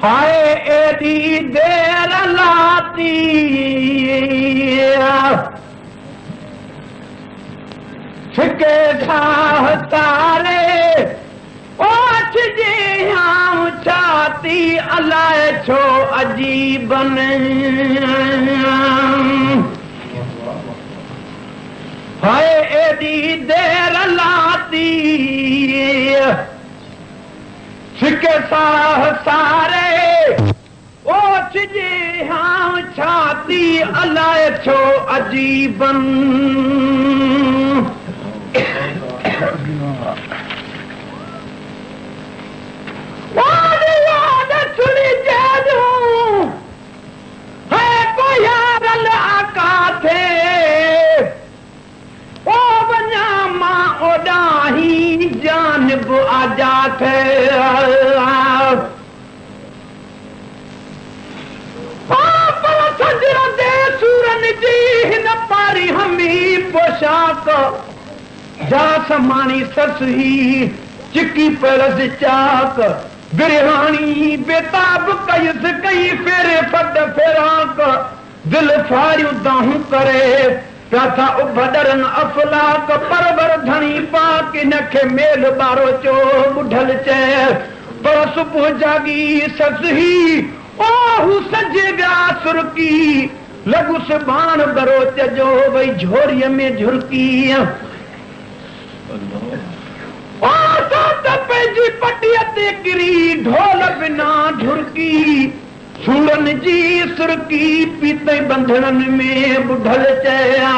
हाय एडी देर लाती फिके खाह तारे ओठ जे आऊं छाती अलाए छो अजीबन हाय एडी देर लाती फिके साह सारे ओठ जे आऊं छाती अलाए छो अजीबन जानब आजा थे सूरन जी हिन पारी हमी पोशाक जा समानी ससही चिकी परस चाक बिरहानी बेताब कयुस कई फेरे फद फेराक दिल फारियूं दाहूं करे था उभडरन अफलाक परवर धणी पाक इनखे मेल बारो चो बुढ़ल चे पर सुबुह जागी ससही ओहू सजे व्या सुरकी लगुस बाण बरोच जो वही झोरीअ में झुरकी पंहिंजी पटीअ ते किरी ढोल बिना ढुरकी सूरन जी सुरकी पीते बंधन में बुढ़ल चया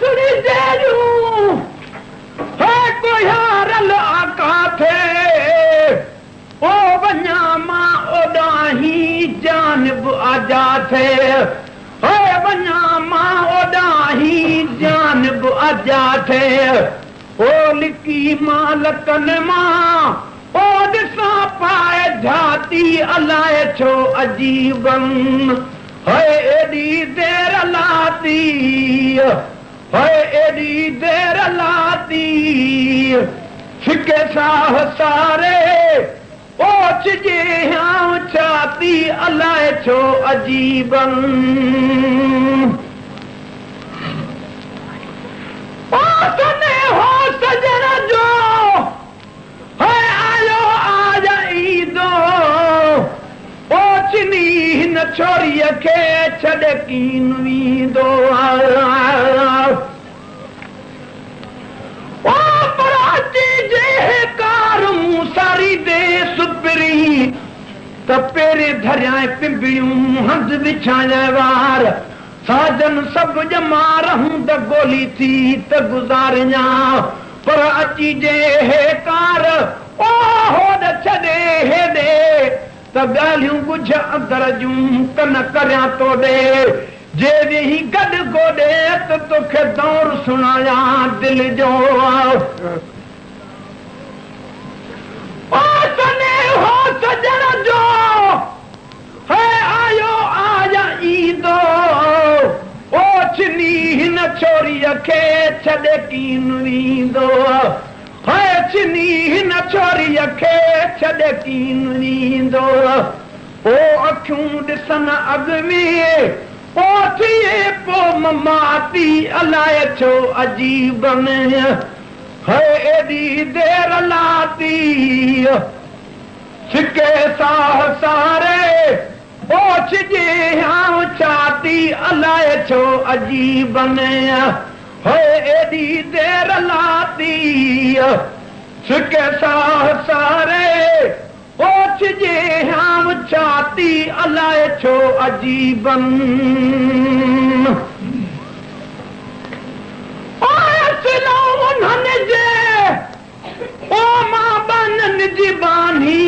सुनी जेलू है कोयारल आका थे ओ वञा मां ओॾाही जानब आजा थे है वञा मां ओॾाही जानब आजा थे ओ लिकी मां लकन मां ओ ॾिसां पाए जाती अलाए छो अजीबन है एडी देर लाती है एडी देर लाती फिके साह सारे ओछ जे आऊं छाती अलाए छो अजीबन ओ सने हो सजण जो है आयो आजा ईदो ओचनी हिन छोरीअ खे छॾे कीन वींदो ओ पराची जे कार मूं सारी दे सुपरी त पेरे धरियां पिंबियूं हंध विछाए वार साजन सभु जमा रहूं त गोली थी त गुज़ारियां पर अची जे हे कार ओ होॾ छॾे हेॾे त ॻाल्हियूं ॿुझ अंदर जूं कन करियां तोॾे जे वेही गॾु गोॾे त तोखे दौर सुणायां दिलि जो सने हो सजण जो है आयो आजा ईदो ओछनी हिन छोरीअ खे छॾे कीन वींदो है छिनी हिन छोरीअ खे छॾे कीन वींदो ओ अखियूं ॾिसन अॻ में ओ थिए पोइ ममाती अलाए छो अजीबन है एॾी देर लाती सिके साह सारे ओछ जे आऊं छाती अलाए छो अजीबन है एॾी देर लाती सिके साह सारे ओछ जे आऊं छाती अलाए छो अजीबन उन्हनि जे ओ मां बाननि जी बानी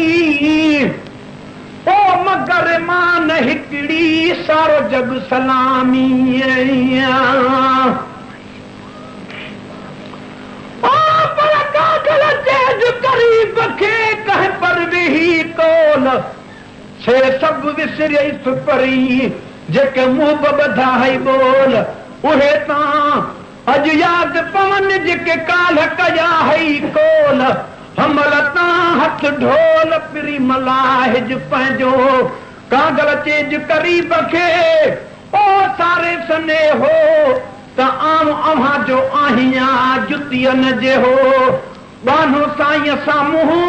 ओ मगर मान हिकड़ी सारो जग सलामी ओ पर कागल तेज करीब खे कह पर वेही कोल छे सब विसरई सुपरी जेके मुंह बधाई बोल उहे तां अज याद पवन जेके काल कया हई कोल हमलता हथ ढोल पिरी मलाहिज पंहिंजो कागल चेज करीब खे ओ सारे सने हो त आम अव्हां जो आहियां जुतियन जे हो बानो साईं साम्हूं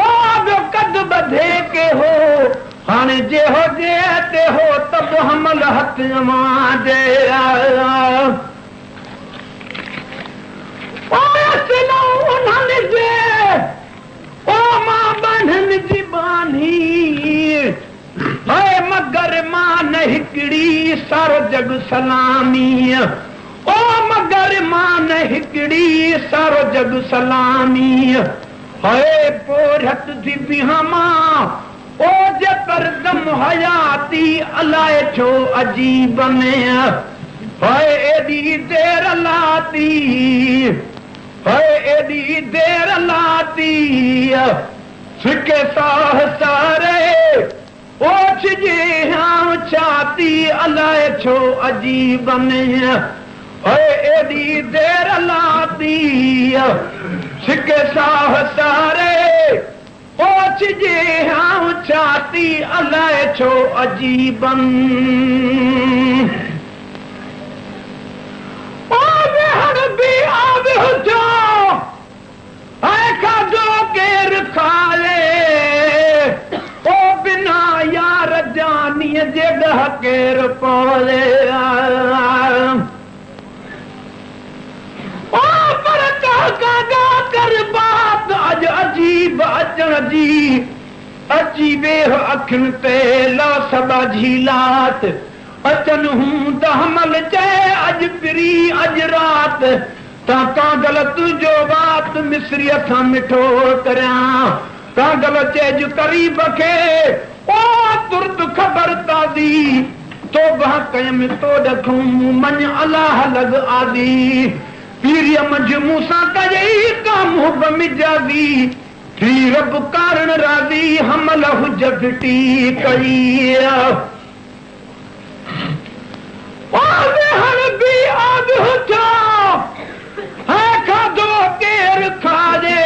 ओ ॿियो कद ॿधे के हो हाणे जे हो जे ते हो तब हमल हथ मां जे ओ मां बान्हन जी बानी है मगर मां न हिकड़ी सारो जग सलामी ओ मगर मां न हिकड़ी सारो जग सलामी है पोरत थी बिहमा ओ जे पर दम हयाती अलाए छो अजीब में है एडी देर लाती है एडी देर लाती सिके साह सारे ओछ जे हाँ छाती अलाए छो अजीब में है एडी देर लाती सिके साह सारे ओछ जे हाँ छाती अलाए छो अजीबन केर खाले ओ बिना यार जानी जगह केर पाले ओ पर का कर बात अज अजीब अचण जी अची वेह अखिन ते ला सबा झीलात अचन हूं त हमल चए अज पिरी अज रात तां गलत जो बात मिस्री असां मिठो करियां तां गलत चेज करीब खे ओ तुर्त ख़बर ताज़ी तोबा कयम तो ॾखूं मन अलाह लग आदी पीरिय मंझि मूंसां कयई काम हुब मिजाज़ी थी रब कारण राज़ी हमल हुज फिटी कई केर खाजे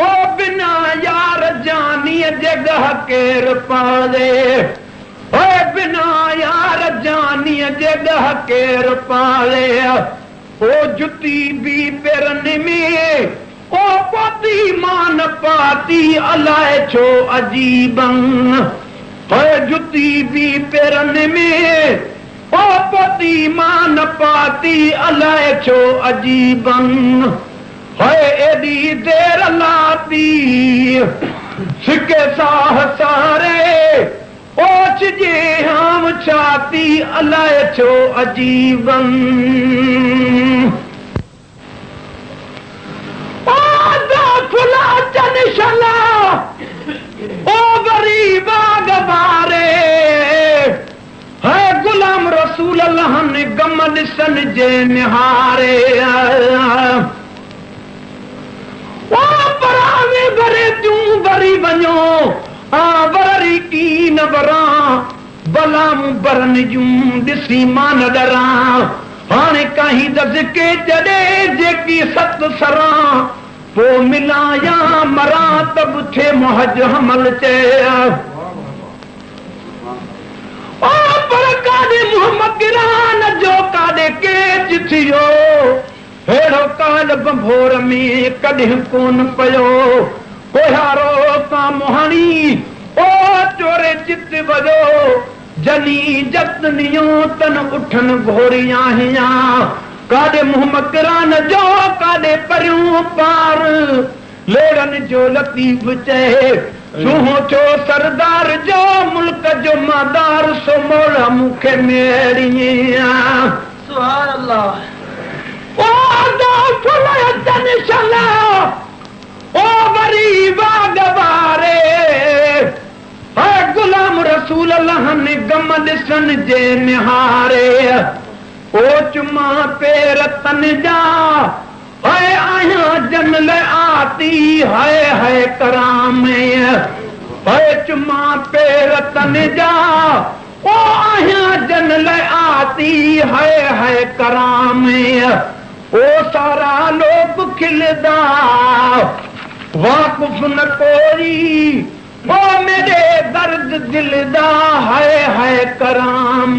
ओ बिना यार जानी जगह केर पाले ओ बिना यार जानी जगह केर पाले ओ जुती भी पेरन में ओ पति मान पाती अलाए छो अजीबन ओ जुती भी पेरन में ओ पति मान पाती अलाए छो अजीबन है एडी देर लाती सिके साह सारे ओछ जे हम छाती अलाए छो अजीबन ओ दाखला चन शला ओ गरीबा गबारे है गुलाम रसूल अल्लाह ने गम ॾिसन जे निहारे ओ परावे भरे तूं भरी वञो आ वरी की न वरां बलाम बरन जूं ॾिसी मां न डरां हाणे काहीं दज़के जॾे जेकी सत सरां पोइ मिलां या मरां तब थे मुहज हमल चए ओ पर काॾे मोहम्मद गिरान जो काॾे केच थियो हेड़ो काल बंभोर में कॾहिं कोन पियो कोहारो का मोहाणी ओ चोरे चित वॼो जनी जतनियूं तन उठन घोड़ियां हियां काॾे मोहम्मद गिरान जो काॾे परियूं पार लेड़न जो लतीफ़ चए सुहो छो सरदार जो मुल्क जो मादार सो मोड़ा मूंखे मेड़ियां सुभान अल्लाह ओ दा फुल तन शला ओ वरी वागवारे है गुलाम रसूल अल्लाह ने गम ॾिसन जे निहारे ओ चुमा पेर तन जा है आया जन आती है कराम है चुमा पेर तन जा ओ आया जन आती है कराम ओ सारा लोग खिलदा वाकुफ न कोई, ओ मेरे दर्द दिल दा है कराम।